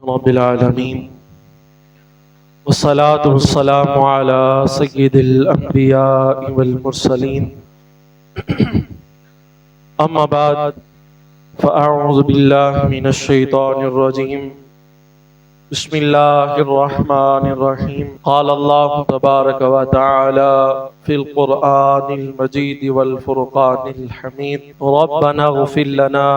رب العالمین والصلاة والسلام على سید الانبیاء والمرسلین اما بعد فاعوذ باللہ من الشیطان الرجیم بسم اللہ الرحمن الرحیم قال اللہ تبارک و تعالی فی القرآن المجید والفرقان الحمید ربنا اغفر لنا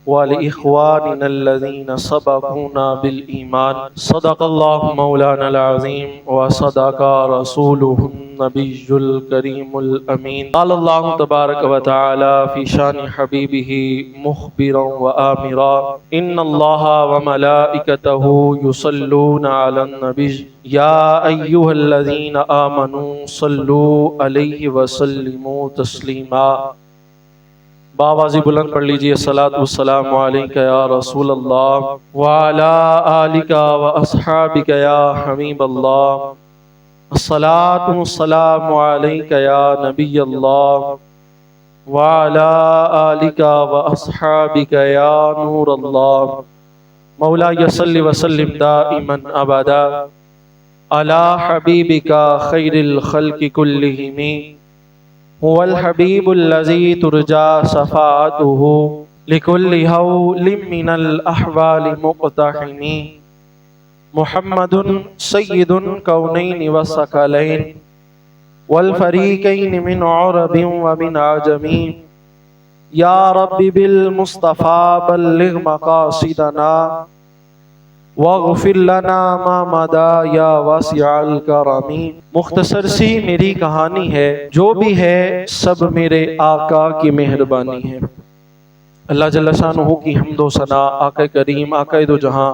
وَلِإِخْوَانِنَا الَّذِينَ سَبَقُونَا بِالْإِيمَانِ صدق اللہ مولانا العظیم وصدق رسولہ النبی الکریم الامین قال اللہ تبارک و تعالی فی شان حبیبہ مخبرا وآمرا ان اللہ وملائکتہ یصلون علی النبی یا ایہا الذین آمنوا صلوا علیہ وسلموا تسلیما۔ باوازی بلند پڑھ لیجئے الصلاۃ والسلام علیکہ یا رسول اللہ وعلی آلک واصحابک یا حبیب اللہ، الصلاۃ والسلام علیکہ یا نبی اللہ وعلی آلک واصحابک یا نور اللہ، مولاي صل وسلم دائما ابدا علی حبیبک خیر الخلق کلہم هو الحبیب الذی ترجا شفاعته لكل هول من الاحوال مقتحم، محمد سید الکونین والثقلین والفریقین من عرب ومن عجم، یا رب بالمصطفى بلغ مقاصدنا واغفر لنا ما مدى یا واسع الکرم۔ مختصر سی میری کہانی ہے، جو بھی ہے سب میرے آقا کی مہربانی ہے۔ اللہ جل شانہ کی حمد و ثنا آقا کریم آقا دو جہاں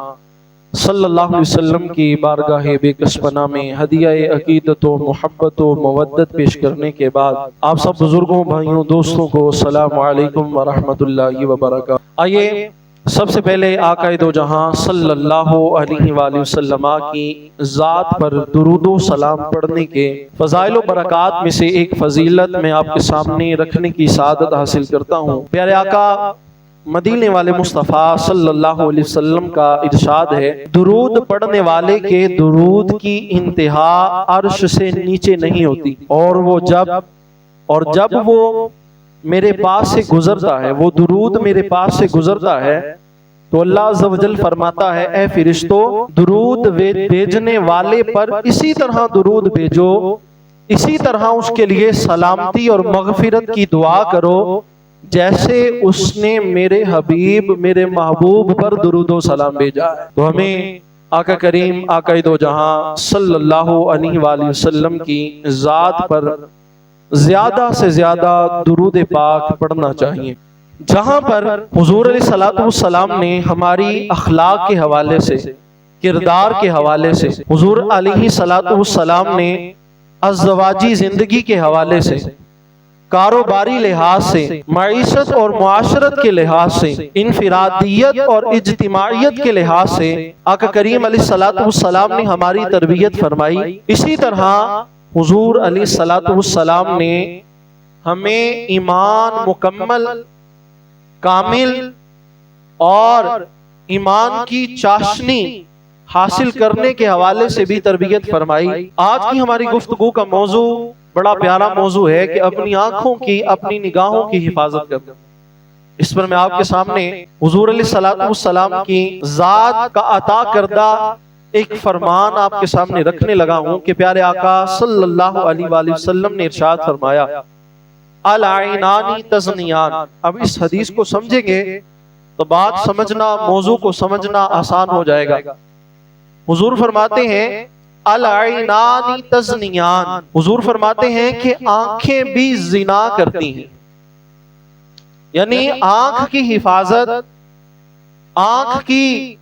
صلی اللہ علیہ وسلم کی بارگاہ بے کس پناہ میں ہدیہ عقیدت و محبت و مودت پیش کرنے کے بعد آپ سب بزرگوں بھائیوں دوستوں کو السلام علیکم ورحمۃ اللہ وبرکاتہ۔ آئیے سب سے پہلے آقا دو جہاں صلی اللہ علیہ وآلہ وسلم کی ذات پر درود و سلام پڑھنے کے فضائل و برکات میں سے ایک فضیلت میں آپ کے سامنے رکھنے کی سعادت حاصل کرتا ہوں۔ پیارے آقا مدینے والے مصطفیٰ صلی اللہ علیہ وسلم کا ارشاد ہے، درود پڑھنے والے کے درود کی انتہا عرش سے نیچے نہیں ہوتی، اور جب وہ میرے پاس سے گزرتا ہے، وہ درود میرے پاس سے گزرتا ہے تو اللہ عز و جل فرماتا ہے اے فرشتو درود بھیجنے والے پر اسی طرح درود بھیجو، اسی طرح اس کے لیے سلامتی اور مغفرت کی دعا کرو جیسے اس نے میرے حبیب میرے محبوب پر درود و سلام بھیجا ہے۔ تو ہمیں آقا کریم آقا دو جہاں صلی اللہ علیہ وآلہ وسلم کی ذات پر زیادہ سے زیادہ درود پاک پڑھنا چاہیے۔ جہاں پر حضور علیہ الصلوۃ والسلام نے ہماری اخلاق کے حوالے سے، کردار کے حوالے سے، حضور علیہ الصلوۃ والسلام نے ازدواجی زندگی کے حوالے سے، کاروباری لحاظ سے، معیشت اور معاشرت کے لحاظ سے، انفرادیت اور اجتماعیت کے لحاظ سے آقا کریم علیہ الصلوۃ والسلام نے ہماری تربیت فرمائی، اسی طرح حضور علیہ الصلوۃ والسلام نے ہمیں ایمان مکمل، کامل اور ایمان کی چاشنی حاصل کرنے کے حوالے سے بھی تربیت فرمائی۔ آج کی ہماری گفتگو کا موضوع بڑا پیارا موضوع ہے کہ اپنی آنکھوں کی، اپنی نگاہوں کی حفاظت کرنا۔ اس پر میں آپ کے سامنے حضور علیہ الصلوۃ والسلام کی ذات کا عطا کردہ ایک فرمان آپ کے سامنے رکھنے لگا ہوں کہ پیارے آقا صلی اللہ علیہ وآلہ وسلم نے ارشاد فرمایا العینان تزنیان۔ اب اس حدیث کو سمجھیں گے تو بات سمجھنا، موضوع کو سمجھنا آسان ہو جائے گا۔ حضور فرماتے ہیں العینان تزنیان، حضور فرماتے ہیں کہ آنکھیں بھی زنا کرتی ہیں، یعنی آنکھ کی حفاظت، آنکھ کی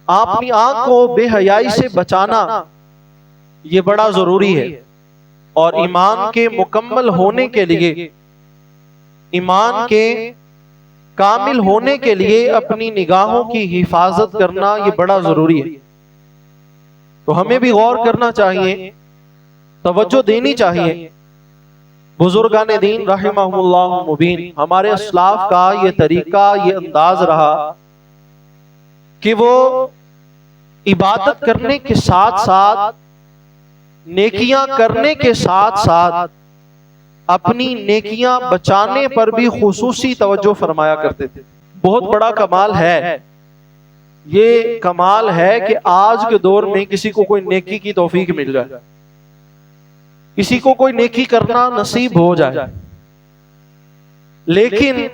اپنی آنکھ کو بے حیائی سے بچانا یہ بڑا ضروری ہے، اور ایمان کے مکمل ہونے کے لیے، ایمان کے کامل ہونے کے لیے اپنی نگاہوں کی حفاظت کرنا یہ بڑا ضروری ہے۔ تو ہمیں بھی غور کرنا چاہیے، توجہ دینی چاہیے۔ بزرگان دین رحمہم اللہ مبین، ہمارے اسلاف کا یہ طریقہ، یہ انداز رہا کہ وہ عبادت کرنے کے ساتھ ساتھ، نیکیاں کرنے کے ساتھ ساتھ اپنی نیکیاں بچانے پر بھی خصوصی توجہ فرمایا کرتے تھے۔ بہت بڑا کمال ہے، یہ کمال ہے کہ آج کے دور میں کسی کو کوئی نیکی کی توفیق مل جائے، کسی کو کوئی نیکی کرنا نصیب ہو جائے، لیکن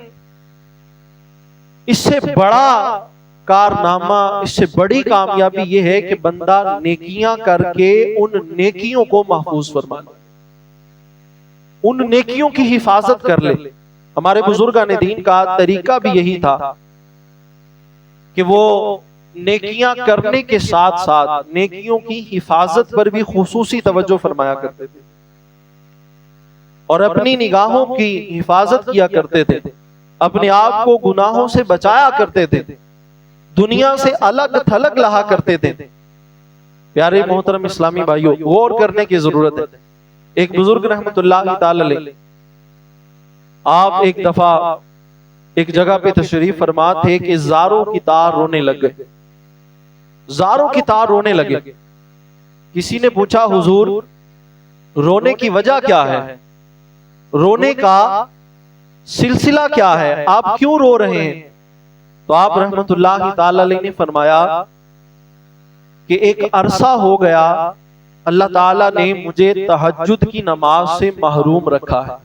اس سے بڑا کارنامہ، اس سے بڑی کامیابی یہ ہے کہ بندہ نیکیاں کر کے ان نیکیوں کو محفوظ فرما لے، ان نیکیوں کی حفاظت کر لے۔ ہمارے بزرگان دین کا طریقہ بھی یہی تھا کہ وہ نیکیاں کرنے کے ساتھ ساتھ نیکیوں کی حفاظت پر بھی خصوصی توجہ فرمایا کرتے تھے، اور اپنی نگاہوں کی حفاظت کیا کرتے تھے، اپنے آپ کو گناہوں سے بچایا کرتے تھے، دنیا سے الگ تھلگ رہا کرتے تھے۔ پیارے محترم اسلامی بھائیوں، غور کرنے کی ضرورت ہے۔ ایک بزرگ رحمت اللہ تعالی علیہ، آپ ایک دفعہ ایک جگہ پہ تشریف فرما تھے کہ زاروں کی تار رونے لگ گئے، زاروں کی تار رونے لگے۔ کسی نے پوچھا حضور رونے کی وجہ کیا ہے، رونے کا سلسلہ کیا ہے، آپ کیوں رو رہے ہیں؟ تو آپ رحمت اللہ تعالی علیہ نے فرمایا کہ ایک عرصہ ہو گیا اللہ تعالیٰ نے مجھے تہجد کی نماز سے محروم رکھا ہے،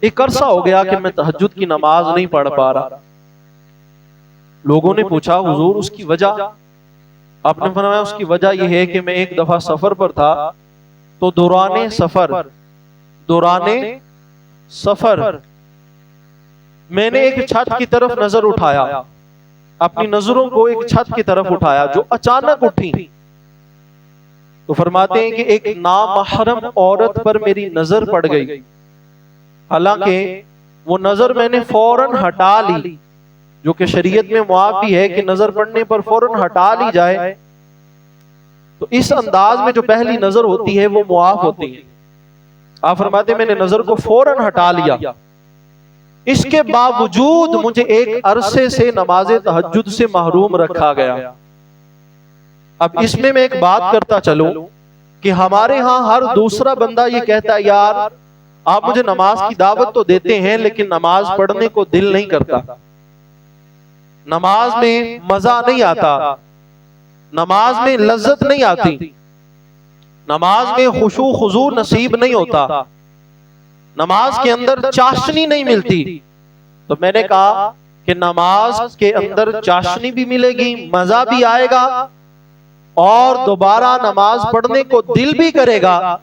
ایک عرصہ ہو گیا کہ میں تہجد کی نماز نہیں پڑھ پا رہا۔ لوگوں نے پوچھا حضور اس کی وجہ؟ آپ نے فرمایا اس کی وجہ یہ ہے کہ میں ایک دفعہ سفر پر تھا، تو دوران سفر میں نے ایک چھت کی طرف نظر اٹھایا، اپنی نظروں کو ایک چھت کی طرف اٹھایا جو اچانک اٹھی، تو فرماتے ہیں کہ ایک نامحرم عورت پر میری نظر پڑ گئی، حالانکہ وہ نظر میں نے فوراً ہٹا لی، جو کہ شریعت میں معاف بھی ہے کہ نظر پڑنے پر فوراً ہٹا لی جائے، تو اس انداز میں جو پہلی نظر ہوتی ہے وہ معاف ہوتی ہے۔ آپ فرماتے ہیں میں نے نظر کو فوراً ہٹا لیا، اس کے باوجود مجھے ایک عرصے سے نماز تہجد سے محروم رکھا گیا۔ اب اس میں ایک بات کرتا چلوں کہ ہمارے ہاں ہر دوسرا بندہ یہ کہتا ہے یار آپ مجھے نماز کی دعوت تو دیتے ہیں لیکن نماز پڑھنے کو دل نہیں کرتا، نماز میں مزہ نہیں آتا، نماز میں لذت نہیں آتی، نماز میں خشوع خضوع نصیب نہیں ہوتا، نماز کے اندر چاشنی نہیں ملتی۔ تو میں نے کہا کہ نماز کے اندر چاشنی بھی ملے گی، مزہ بھی آئے گا، اور دوبارہ نماز پڑھنے کو دل بھی کرے گا،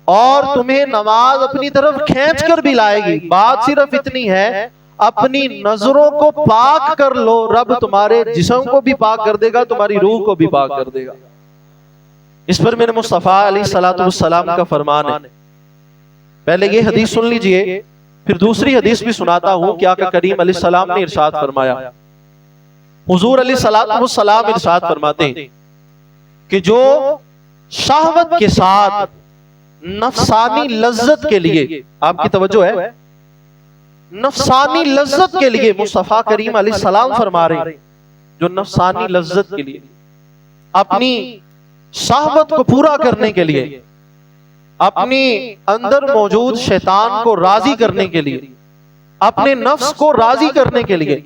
اور تمہیں نماز اپنی طرف کھینچ کر بھی لائے گی۔ بات صرف اتنی ہے اپنی نظروں کو پاک کر لو، رب تمہارے جسم کو بھی پاک کر دے گا، تمہاری روح کو بھی پاک کر دے گا۔ اس پر میرے مصطفیٰ علیہ السلام کا فرمان ہے۔ پہلے یہ حدیث سن لیجئے، پھر دوسری حدیث بھی سناتا ہوں کہ آقا کریم علیہ السلام نے ارشاد فرمایا۔ حضور علیہ السلام ارشاد فرماتے ہیں کہ جو شہوت کے ساتھ نفسانی لذت کے لیے، آپ کی توجہ ہے، نفسانی لذت کے لیے مصطفیٰ کریم علیہ السلام فرما رہے ہیں، جو نفسانی لذت کے لیے، اپنی شہوت کو پورا کرنے کے لیے، اپنی اندر موجود شیطان کو راضی کرنے کے لیے، اپنے نفس کو راضی کرنے کے لیے،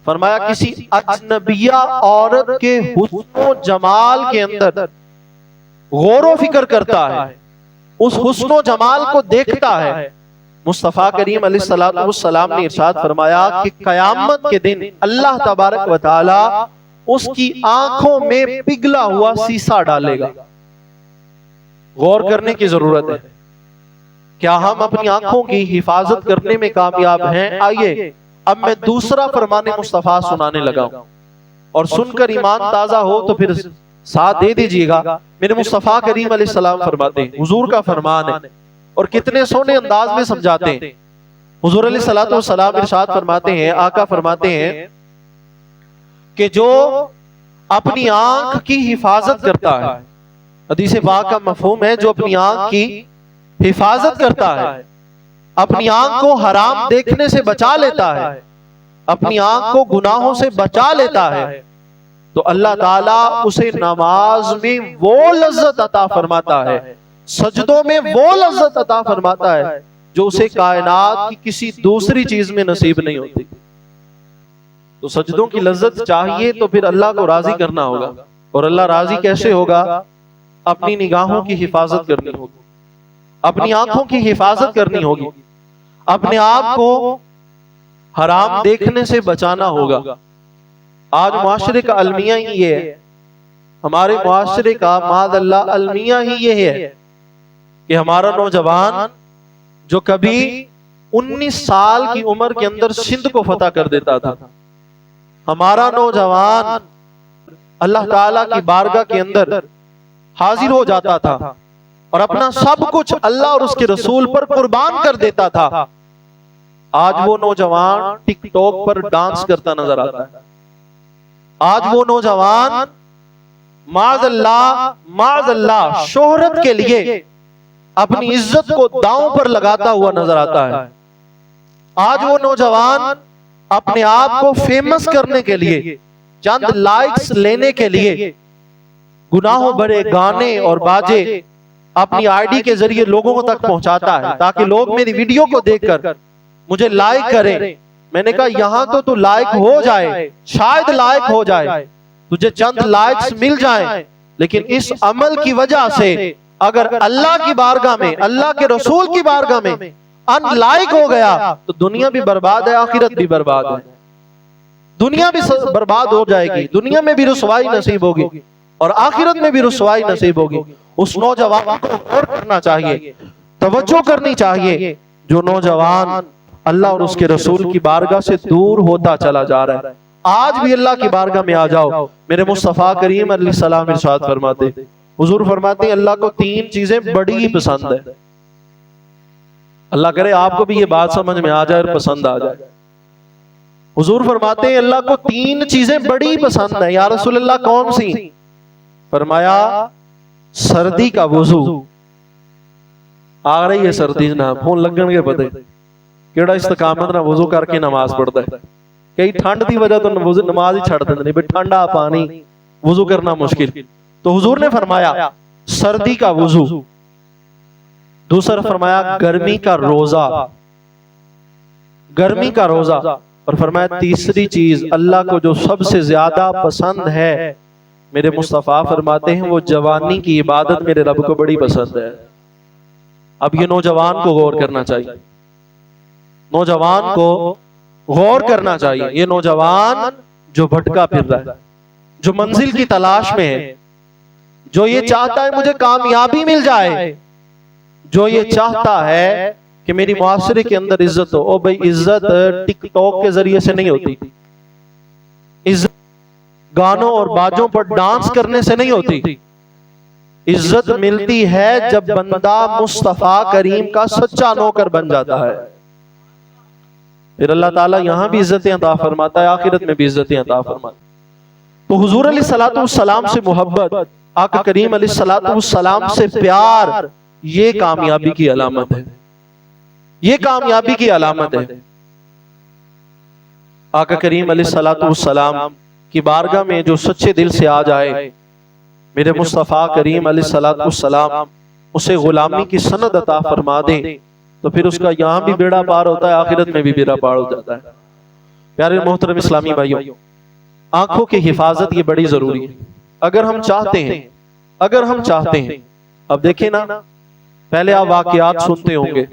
فرمایا کسی اجنبیہ عورت کے حسن و جمال کے اندر غور و فکر کرتا ہے، اس حسن و جمال کو دیکھتا ہے، مصطفیٰ کریم علیہ السلام نے ارشاد فرمایا کہ قیامت کے دن اللہ تبارک و تعالی اس کی آنکھوں میں پگھلا ہوا سیسا ڈالے گا۔ غور کرنے کی ضرورت ہے، کیا ہم اپنی آنکھوں کی حفاظت کرنے میں کامیاب ہیں؟ آئیے اب میں دوسرا فرمان مصطفیٰ سنانے لگا ہوں، اور سن کر ایمان تازہ ہو تو پھر ساتھ دے دیجئے گا۔ میرے مصطفیٰ کریم علیہ السلام فرماتے ہیں، حضور کا فرمان ہے، اور کتنے سونے انداز میں سمجھاتے ہیں۔ حضور علیہ السلام ارشاد فرماتے ہیں، آقا فرماتے ہیں کہ جو اپنی آنکھ کی حفاظت کرتا ہے، حدیث پاک کا مفہوم ہے جو اپنی آنکھ کی حفاظت کرتا ہے، اپنی آنکھ کو حرام دیکھنے سے بچا لیتا ہے، اپنی آنکھ کو گناہوں سے بچا لیتا ہے تو اللہ تعالیٰ اسے نماز میں وہ لذت عطا فرماتا ہے، سجدوں میں وہ لذت عطا فرماتا ہے جو اسے کائنات کی کسی دوسری چیز میں نصیب نہیں ہوتی۔ تو سجدوں کی لذت چاہیے تو پھر اللہ کو راضی کرنا ہوگا، اور اللہ راضی کیسے ہوگا؟ اپنی نگاہوں کی حفاظت کرنی ہوگی، اپنی آنکھوں کی حفاظت کرنی ہوگی، اپنے آپ کو حرام دیکھنے سے بچانا ہوگا۔ آج معاشرے کا المیہ ہی یہ ہے، ہمارے معاشرے کا معاذ اللہ المیہ ہی یہ ہے کہ ہمارا نوجوان جو کبھی 19 سال کی عمر کے اندر سندھ کو فتح کر دیتا تھا، ہمارا نوجوان اللہ تعالیٰ کی بارگاہ کے اندر حاضر ہو جاتا تھا اور اپنا سب کچھ اللہ اور اس کے رسول پر قربان کر دیتا تھا، آج وہ نوجوان ٹک ٹاک پر ڈانس کرتا نظر آتا ہے۔ آج وہ نوجوان معاذ اللہ شہرت کے لیے اپنی عزت کو داؤں پر لگاتا ہوا نظر آتا ہے۔ آج وہ نوجوان اپنے آپ کو فیمس کرنے کے لیے، چند لائکس لینے کے لیے گناہوں بھرے گانے اور باجے اپنی آئی ڈی کے ذریعے لوگوں تک پہنچاتا ہے تاکہ لوگ میری ویڈیو کو دیکھ کر مجھے لائک کریں۔ میں نے کہا یہاں تو لائک ہو جائے، شاید لائک ہو جائے، تجھے چند لائکس مل جائیں، لیکن اس عمل کی وجہ سے اگر اللہ کی بارگاہ میں، اللہ کے رسول کی بارگاہ میں ان لائک ہو گیا تو دنیا بھی برباد ہے، آخرت بھی برباد ہے، دنیا بھی برباد ہو جائے گی، دنیا میں بھی رسوائی نصیب ہوگی اور آخرت میں بھی رسوائی نصیب ہوگی۔ اس نوجوان کو غور کرنا چاہیے، توجہ کرنی چاہیے جو نوجوان اللہ اور اس کے رسول کی بارگاہ سے دور ہوتا چلا جا رہا ہے۔ آج بھی اللہ کی بارگاہ میں آ جاؤ۔ میرے مصطفیٰ کریم علیہ السلام ارشاد فرماتے، حضور فرماتے ہیں اللہ کو 3 چیزیں بڑی ہی پسند ہے۔ اللہ کرے آپ کو بھی یہ بات سمجھ میں آ جائے اور پسند آ جائے۔ حضور فرماتے ہیں اللہ کو 3 چیزیں بڑی پسند ہیں۔ یا رسول اللہ کون سی؟ فرمایا سردی کا وضو۔ آ رہی ہے سردی جناب، فون لگن کے پتے کیڑا استقامت نہ وضو کر کے نماز پڑھتا ہے، کئی ٹھنڈ دی وجہ تو نماز ہی چھڑ دیتے نہیں، بھئی ٹھنڈا پانی وضو کرنا مشکل۔ تو حضور نے فرمایا سردی کا وضو، دوسرا فرمایا گرمی کا روزہ، گرمی کا روزہ، اور فرمایا تیسری چیز اللہ کو جو سب سے زیادہ پسند ہے، میرے مصطفیٰ فرماتے ہیں وہ جوانی کی عبادت میرے رب کو بڑی پسند ہے۔ اب یہ نوجوان کو غور کرنا چاہیے، نوجوان کو غور کرنا چاہیے۔ یہ نوجوان جو بھٹکا پھر رہا ہے، جو منزل کی تلاش میں ہے، جو یہ چاہتا ہے مجھے کامیابی مل جائے، جو یہ چاہتا ہے کہ میری معاشرے کے اندر عزت ہو۔ او بھئی عزت ٹک ٹاک کے ذریعے سے نہیں ہوتی، عزت گانوں اور باجوں پر ڈانس کرنے سے نہیں ہوتی، عزت ملتی ہے جب بندہ مصطفیٰ کریم کا سچا نوکر بن جاتا ہے، پھر اللہ تعالیٰ یہاں بھی عزتیں عطا فرماتا ہے، آخرت میں بھی عزتیں عطا فرماتا ہے۔ تو حضور علیہ السلام سے محبت، آقا کریم علیہ السلام سے پیار، یہ کامیابی کی علامت ہے، یہ کامیابی کی علامت ہے۔ آقا کریم علیہ السلام کی بارگاہ میں جو سچے دل سے آ جائے، میرے مصطفیٰ کریم علیہ السلام اسے غلامی کی سند عطا فرما دیں تو پھر اس کا یہاں بھی بیڑا پار ہوتا ہے، آخرت میں بھی بیڑا پار ہو جاتا ہے۔ پیارے محترم اسلامی بھائیوں، آنکھوں کی حفاظت یہ بڑی ضروری ہے۔ اگر ہم چاہتے ہیں، اب دیکھیں نا، پہلے آپ واقعات سنتے ہوں گے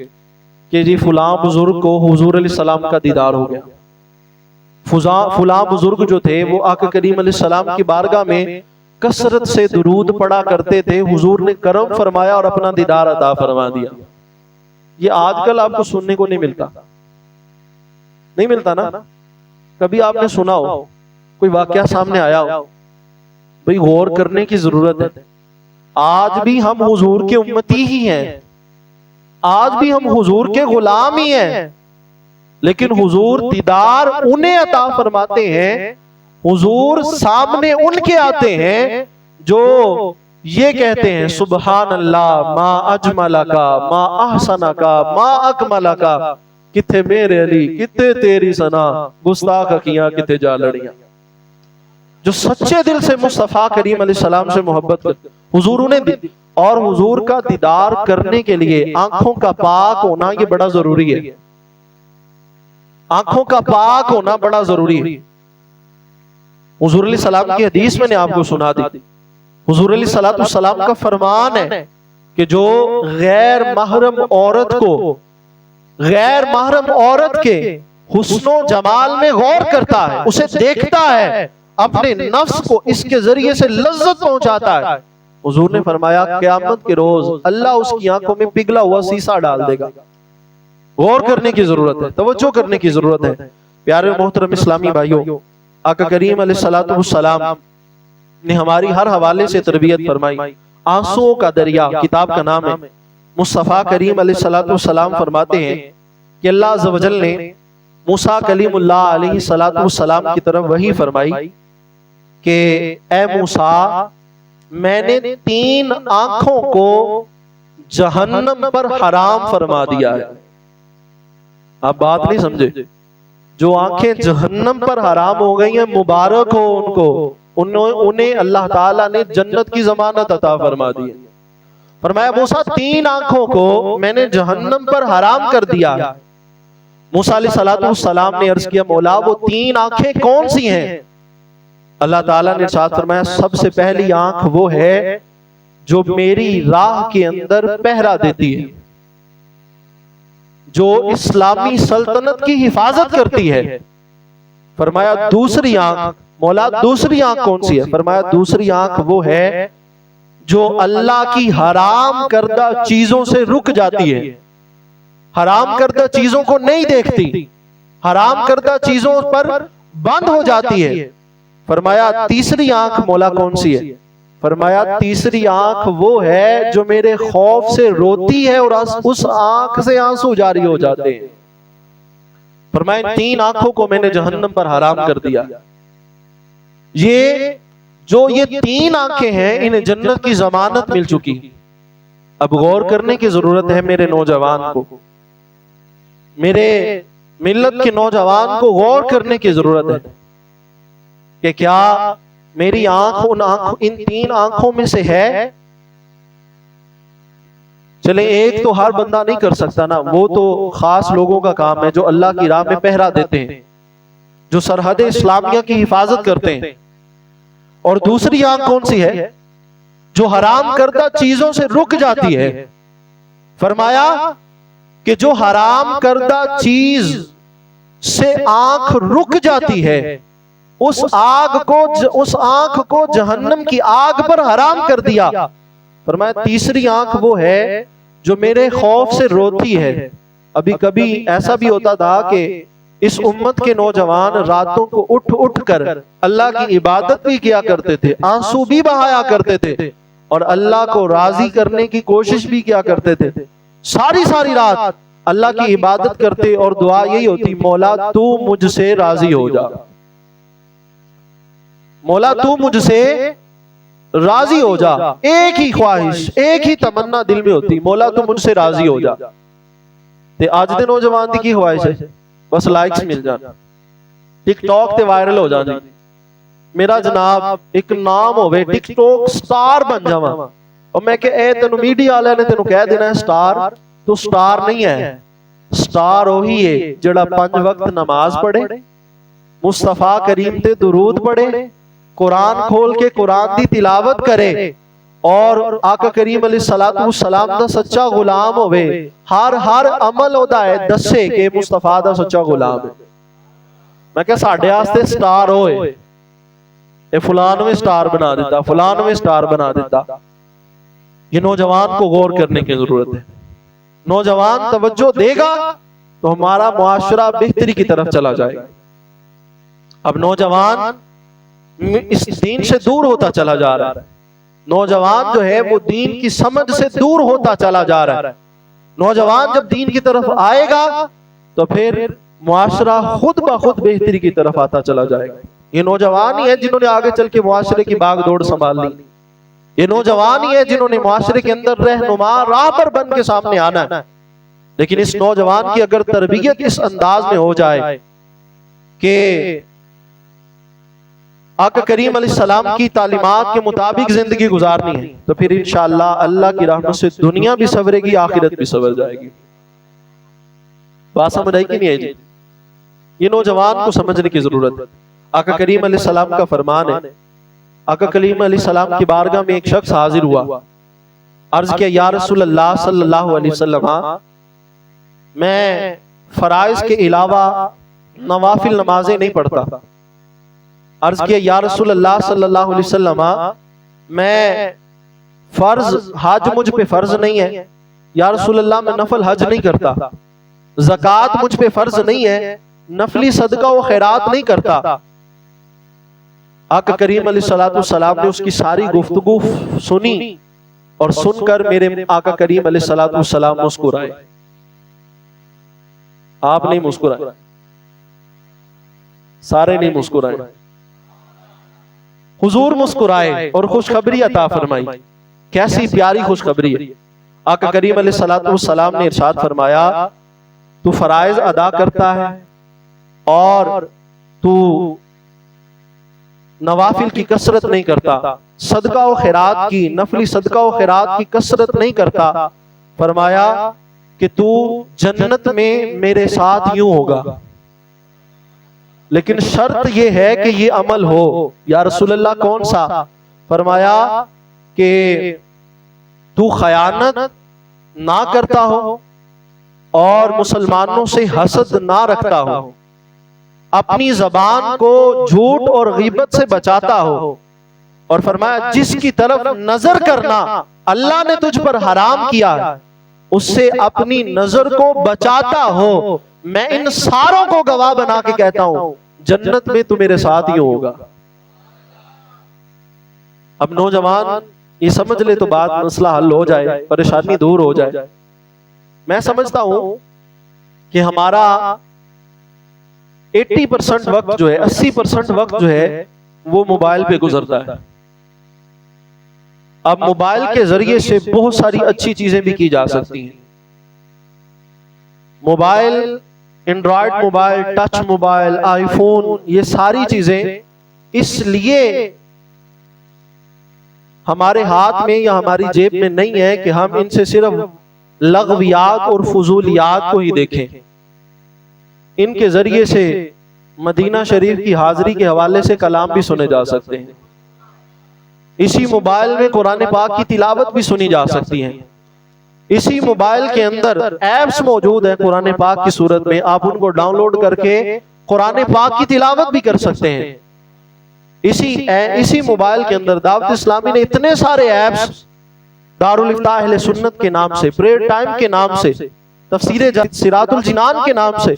کہ جی فلاں بزرگ کو حضور علیہ السلام کا دیدار ہو گیا، فلاں بزرگ جو تھے وہ آقا کریم علیہ السلام کی بارگاہ میں کثرت سے درود پڑھا کرتے تھے، حضور نے کرم فرمایا اور اپنا دیدار عطا فرما دیا۔ یہ آج کل آپ کو سننے کو نہیں ملتا نا۔ کبھی آپ نے سنا ہو، کوئی واقعہ سامنے آیا ہو، بھئی غور کرنے کی ضرورت ہے۔ آج بھی ہم حضور کے امتی ہی ہیں، آج بھی ہم حضور کے غلام ہی ہیں، لیکن حضور دیدار انہیں عطا فرماتے ہیں، حضور سامنے ان کے آتے ہیں جو یہ کہتے ہیں سبحان اللہ ما اجملکا ما احسنکا ما اکملکا، کتھے میرے علی کتھے تیری ثنا گستاخ اکھیاں کتھے جا لڑیاں. جو سچے دل سے مصطفیٰ کریم علیہ السلام سے محبت کرتے حضور انہیں دی. اور حضور کا دیدار کرنے کے لیے آنکھوں کا پاک ہونا یہ بڑا ضروری ہے. آنکھوں کا پاک ہونا بڑا ضروری ہے. حضور علیہ السلام کی حدیث میں نے آپ کو سنا دی. حضور علیہ السلام کا فرمان ہے کہ جو غیر محرم عورت کو غیر محرم عورت کے حسن و جمال میں غور کرتا ہے اسے دیکھتا ہے اپنے نفس کو اس کے ذریعے سے لذت پہنچاتا ہے. حضور نے فرمایا قیامت کے روز اللہ اس کی آنکھوں میں پگھلا ہوا سیسا ڈال دے گا. غور کرنے کی ضرورت ہے, توجہ کرنے کی ضرورت ہے. پیارے محترم اسلامی بھائیوں, آقا کریم علیہ السلام نے ہماری ہر حوالے سے تربیت فرمائی. آنسوؤں کا دریا کتاب کا نام ہے. مصطفیٰ کریم علیہ السلام فرماتے ہیں کہ اللہ عز و جل نے موسیٰ کلیم اللہ علیہ السلام کی طرف وحی فرمائی کہ اے موسیٰ میں نے 3 آنکھوں کو جہنم پر حرام فرما دیا ہے. آپ بات نہیں سمجھے, جو آنکھیں جہنم پر حرام ہو گئی ہیں مبارک ہو ان کو, انہیں اللہ تعالیٰ نے جنت کی ضمانت عطا فرما دی ہے. فرمایا موسیٰ 3 آنکھوں کو میں نے جہنم پر حرام کر دیا. موسیٰ علیہ السلام نے عرض کیا مولا وہ 3 آنکھیں کون سی ہیں؟ اللہ تعالیٰ نے ارشاد فرمایا سب سے پہلی آنکھ وہ ہے جو میری راہ کے اندر پہرا دیتی ہے, جو اسلامی سلطنت کی حفاظت کرتی ہے. فرمایا دوسری آنکھ مولا دوسری آنکھ کون سی ہے؟ فرمایا دوسری آنکھ وہ ہے جو اللہ کی حرام کردہ چیزوں سے رک جاتی ہے, حرام کردہ چیزوں کو نہیں دیکھتی, حرام کردہ چیزوں پر بند ہو جاتی ہے. فرمایا تیسری آنکھ مولا کون سی ہے؟ فرمایا تیسری آنکھ وہ ہے جو میرے خوف سے روتی ہے اور اس آنکھ سے آنسو جاری ہو جاتے ہیں. فرمایا 3 آنکھوں کو میں نے جہنم پر حرام کر دیا. یہ 3 آنکھیں ہیں انہیں جنت کی ضمانت مل چکی. اب غور کرنے کی ضرورت ہے میرے نوجوان کو, میرے ملت کے نوجوان کو غور کرنے کی ضرورت ہے کہ کیا میری آنکھ ان 3 آنکھوں میں سے ہے؟ چلے ایک تو ہر بندہ نہیں کر سکتا نا, وہ تو خاص لوگوں کا کام ہے جو اللہ کی راہ میں پہرا دیتے ہیں, جو سرحد اسلامیہ کی حفاظت کرتے ہیں. اور دوسری آنکھ کون سی ہے؟ جو حرام کردہ چیزوں سے رک جاتی ہے. فرمایا کہ جو حرام کردہ چیز سے آنکھ رک جاتی ہے اس آنکھ کو جہنم کی آگ پر حرام کر دیا. فرمایا تیسری آنکھ وہ ہے جو میرے خوف سے روتی ہے. ابھی کبھی ایسا بھی ہوتا تھا کہ اس امت کے نوجوان راتوں کو اٹھ کر اللہ کی عبادت بھی کیا کرتے تھے, آنسو بھی بہایا کرتے تھے اور اللہ کو راضی کرنے کی کوشش بھی کیا کرتے تھے. ساری رات اللہ کی عبادت کرتے اور دعا یہی ہوتی مولا تو مجھ سے راضی ہو جا, مولا تو مجھ سے راضی ہو جا. ایک ہی خواہش ایک ہی تمنا دل میں ہوتی مولا تو مجھ سے راضی ہو جا. تے آج دے نوجوان دی کی خواہش ہے بس لائکس مل جان, ٹک ٹاک تے وائرل ہو جان, میرا جناب ایک نام ہوئے ٹک ٹاک سٹار بن جاواں. اور میں کہ اے تینو میڈیا والے نے تینو کہہ دینا ہے سٹار, تو سٹار نہیں ہے. سٹار وہی ہے جڑا 5 وقت نماز پڑھے, مصطفیٰ کریم تے درود پڑھے, قرآن کھول کے قرآن دی تلاوت کرے اور آقا کریم علیہ السلام دا سچا غلام ہوئے. ہر عمل ہوتا ہے دسے کہ مصطفیٰ دا سچا غلام ہے. میں کہ ساڑھے آستے سٹار ہوئے اے فلانویں سٹار بنا دیتا, فلانویں سٹار بنا دیتا. یہ نوجوان کو غور کرنے کی ضرورت ہے. نوجوان توجہ دے گا تو ہمارا معاشرہ بہتری کی طرف چلا جائے گا. اب نوجوان اس دین سے دور ہوتا چلا جا رہا ہے. نوجوان جو ہے وہ دین کی سمجھ سے دور ہوتا چلا جا رہا ہے. نوجوان جب دین کی طرف آئے گا تو پھر معاشرہ خود بخود بہتری کی طرف آتا چلا جائے گا. یہ نوجوان ہی ہے جنہوں نے آگے چل کے معاشرے کی باغ دوڑ سنبھال لی. یہ نوجوان ہی ہے جنہوں نے معاشرے کے اندر رہنما راہ پر بن کے سامنے آنا ہے. لیکن اس نوجوان کی اگر تربیت اس انداز میں ہو جائے کہ آقا کریم علیہ السلام کی تعلیمات کے مطابق زندگی گزارنی ہے تو پھر انشاءاللہ اللہ کی رحمت سے دنیا بھی سنورے گی، آخرت بھی سنور جائے گی۔ بات سمجھ آئی کہ نہیں آئی؟ یہ نوجوان کو سمجھنے کی ضرورت ہے۔ آقا کریم علیہ السلام کا فرمان ہے، آقا کریم علیہ السلام کی بارگاہ میں ایک شخص حاضر ہوا، عرض کیا یا رسول اللہ صلی اللہ علیہ وسلم، میں فرائض کے علاوہ نوافل نمازیں نہیں پڑھتا۔ عرض کیا یا رسول اللہ صلی اللہ علیہ وسلم، میں حج مجھ پہ فرض نہیں ہے، یا رسول اللہ میں نفل حج نہیں کرتا، زکوٰۃ مجھ پہ فرض نہیں ہے، نفلی صدقہ و خیرات نہیں کرتا۔ آقا کریم علیہ السلام نے اس کی ساری گفتگو سنی اور سن کر میرے آقا کریم علیہ السلام مسکرائے۔ آپ نہیں مسکرائے، سارے نہیں مسکرائے، حضور مسکرائے اور خوشخبری عطا فرمائی۔ کیسی پیاری خوشخبری ہے۔ آقا کریم علیہ السلام نے ارشاد فرمایا، تو فرائض ادا کرتا ہے اور تو نوافل کی کثرت نہیں کرتا، صدقہ و خیرات کی، نفلی صدقہ و خیرات کی کثرت نہیں کرتا، فرمایا کہ تو جنت میں میرے ساتھ یوں ہوگا، لیکن شرط یہ ہے کہ یہ عمل ہو۔ یا رسول اللہ کون سا؟ فرمایا کہ تو خیانت نہ کرتا ہو اور مسلمانوں سے حسد نہ رکھتا ہو، اپنی زبان کو جھوٹ اور غیبت سے بچاتا ہو، اور فرمایا جس کی طرف نظر کرنا اللہ نے تجھ پر حرام کیا ہے اس سے اپنی نظر کو بچاتا ہو، میں ان ساروں کو گواہ بنا کے کہتا ہوں جنت میں تو میرے ساتھ ہی ہوگا۔ اب نوجوان یہ سمجھ لے تو بات مسئلہ حل ہو جائے، پریشانی دور ہو جائے۔ میں سمجھتا ہوں کہ ہمارا 80% وقت جو ہے، 80% وقت جو ہے وہ موبائل پہ گزرتا ہے۔ اب موبائل کے ذریعے سے بہت ساری اچھی چیزیں بھی کی جا سکتی ہیں۔ Mobile, android mobile, touch mobile, iPhone, یہ ساری چیزیں اس لیے ہمارے ہاتھ میں یا ہماری جیب میں نہیں ہے کہ ہم ان سے صرف لغویات اور فضولیات کو ہی دیکھیں۔ ان کے ذریعے سے مدینہ شریف کی حاضری کے حوالے سے کلام بھی سنے جا سکتے ہیں، اسی موبائل میں قرآن پاک کی تلاوت بھی سنی جا سکتی ہے، اسی موبائل کے اندر ایپس موجود ہیں قرآن پاک کی صورت میں، آپ ان کو ڈاؤن لوڈ کر کے قرآن پاک کی تلاوت بھی کر سکتے ہیں۔ اسی موبائل کے اندر دعوت اسلامی نے اتنے سارے ایپس، دارالفتاح اہل سنت کے نام سے، پریئر ٹائم کے نام سے، تفسیر صراط الجنان کے نام سے،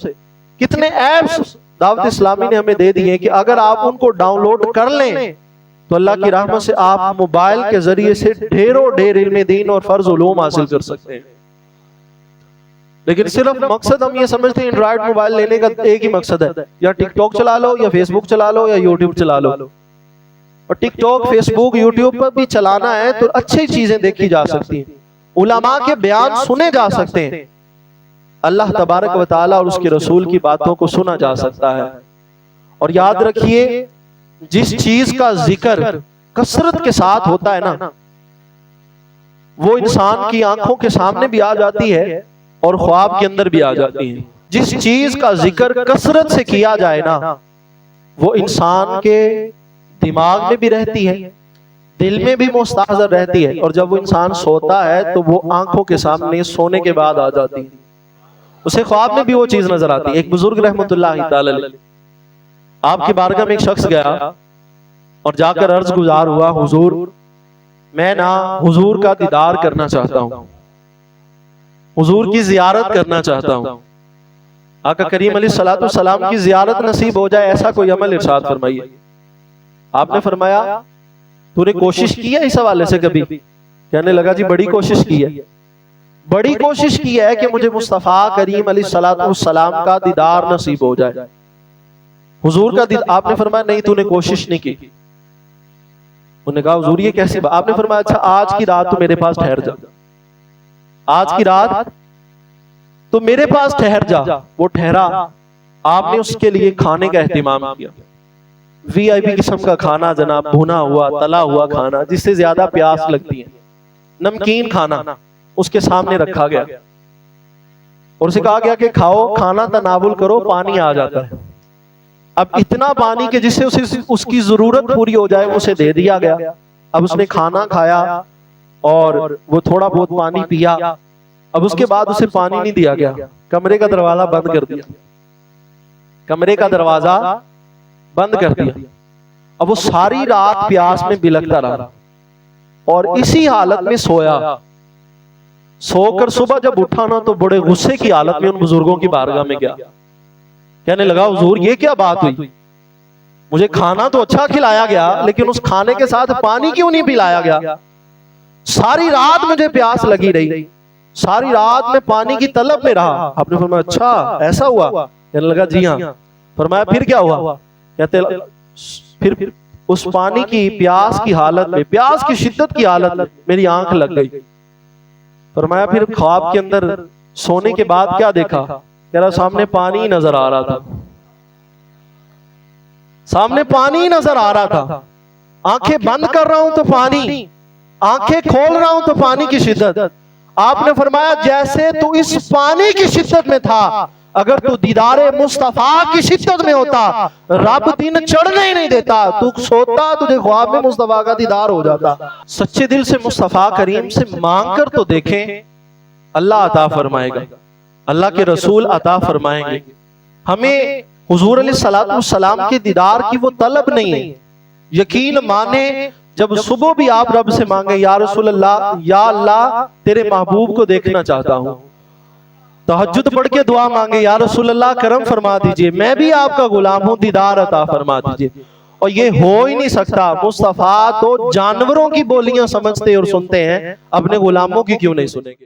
کتنے ایپس دعوت اسلامی نے ہمیں دے دیے کہ اگر آپ ان کو ڈاؤن لوڈ کر لیں تو اللہ کی رحمت سے آپ موبائل کے ذریعے سے ڈھیروں ڈھیر علم دین اور فرض علوم حاصل کر سکتے ہیں۔ لیکن صرف مقصد ہم یہ سمجھتے ہیں اینڈرائیڈ موبائل لینے کا ایک ہی مقصد ہے، یا ٹک ٹاک چلا لو، یا فیس بک چلا لو، یا یوٹیوب چلا لو۔ اور ٹک ٹاک، فیس بک، یوٹیوب پر بھی چلانا ہے تو اچھی چیزیں دیکھی جا سکتی ہیں، علماء کے بیان سنے جا سکتے ہیں، اللہ تبارک و تعالیٰ اور اس کے رسول کی باتوں کو سنا جا سکتا ہے۔ اور یاد رکھیے جس چیز کا ذکر کثرت کے ساتھ ہوتا ہے نا، وہ انسان کی آنکھوں کے سامنے بھی آ جاتی ہے اور خواب کے اندر بھی آ جاتی ہے۔ جس چیز کا ذکر کثرت سے کیا جائے نا، وہ انسان کے دماغ میں بھی رہتی ہے، دل میں بھی مستحضر رہتی ہے، اور جب وہ انسان سوتا ہے تو وہ آنکھوں کے سامنے سونے کے بعد آ جاتی ہے، اسے خواب میں بھی وہ چیز نظر آتی ہے۔ ایک بزرگ رحمت اللہ تعالی علیہ، آپ کی بارگاہ میں ایک شخص گیا اور جا کر عرض گزار ہوا، حضور میں نا حضور کا دیدار کرنا چاہتا ہوں، حضور کی زیارت کرنا چاہتا ہوں، آقا کریم علیہ السلام کی زیارت نصیب ہو جائے ایسا کوئی عمل ارشاد فرمائیے۔ آپ نے فرمایا تو نے کوشش کی ہے اس حوالے سے کبھی؟ کہنے لگا جی بڑی کوشش کی ہے، بڑی کوشش کی ہے کہ مجھے مصطفیٰ کریم علیہ السلام کا دیدار نصیب ہو جائے، حضور کا دیدار۔ آپ نے فرمایا نہیں تو نے کوشش نہیں کی۔ انہوں نے کہا حضور یہ کیسی بات؟ آپ نے فرمایا اچھا آج کی رات تو میرے پاس ٹھہر جا، آج کی رات تو میرے پاس ٹھہر جا. وہ ٹھہرا. آپ نے اس کے لیے کھانے کا اہتمام کیا. وی آئی پی قسم کا کھانا جناب, بھنا ہوا تلا ہوا کھانا جس سے زیادہ پیاس لگتی ہے, نمکین کھانا اس کے سامنے رکھا گیا اور اسے کہا گیا کہ کھاؤ, کھانا تناول کرو, پانی آ جاتا ہے. اب اتنا پانی کہ جس سے اس کی ضرورت پوری ہو جائے اسے دے دیا گیا. اب اس نے کھانا کھایا اور وہ تھوڑا بہت پانی پیا. اب اس کے بعد اسے پانی نہیں دیا گیا, کمرے کا دروازہ بند کر دیا. کمرے کا دروازہ بند کر دیا. اب وہ ساری رات پیاس میں بلکتا رہا اور اسی حالت میں سویا. سو کر صبح جب اٹھا نا تو بڑے غصے کی حالت میں ان بزرگوں کی بارگاہ میں گیا. کہنے لگا حضور یہ کیا بات ہوئی, مجھے کھانا تو اچھا کھلایا گیا لیکن اس کھانے کے ساتھ پانی کیوں نہیں پلایا گیا؟ ساری رات مجھے پیاس لگی رہی, ساری رات میں پانی کی طلب میں رہا. آپ نے فرمایا اچھا ایسا ہوا؟ کہنے لگا جی ہاں. فرمایا پھر کیا ہوا؟ کہتے پھر اس پانی کی پیاس کی حالت میں, پیاس کی شدت کی حالت میں میری آنکھ لگ گئی. فرمایا پھر خواب کے اندر سونے کے بعد کیا دیکھا؟ کہہ رہا سامنے پانی نظر آ رہا تھا, سامنے پانی نظر آ رہا تھا. آنکھیں بند کر رہا ہوں تو پانی, آنکھیں کھول رہا ہوں تو پانی کی شدت. آپ نے فرمایا جیسے تو اس پانی کی شدت میں تھا, اگر تو دیدار مصطفیٰ کی شدت میں ہوتا رب دن چڑھنے ہی نہیں دیتا, تو سوتا تجھے خواب میں مصطفیٰ کا دیدار ہو جاتا. سچے دل سے مصطفیٰ کریم سے مانگ کر تو دیکھیں, اللہ عطا فرمائے گا, اللہ کے رسول عطا فرمائیں گے. ہمیں حضور علیہ السلام کے دیدار کی وہ طلب نہیں ہے. یقین مانے جب صبح بھی آپ رب سے مانگیں یا رسول اللہ, یا اللہ تیرے محبوب کو دیکھنا چاہتا ہوں. تہجد پڑھ کے دعا مانگے یا رسول اللہ کرم فرما دیجئے, میں بھی آپ کا غلام ہوں, دیدار عطا فرما دیجئے. اور یہ ہو ہی نہیں سکتا. مصطفیٰ تو جانوروں کی بولیاں سمجھتے اور سنتے ہیں, اپنے غلاموں کی کیوں نہیں سنیں گے؟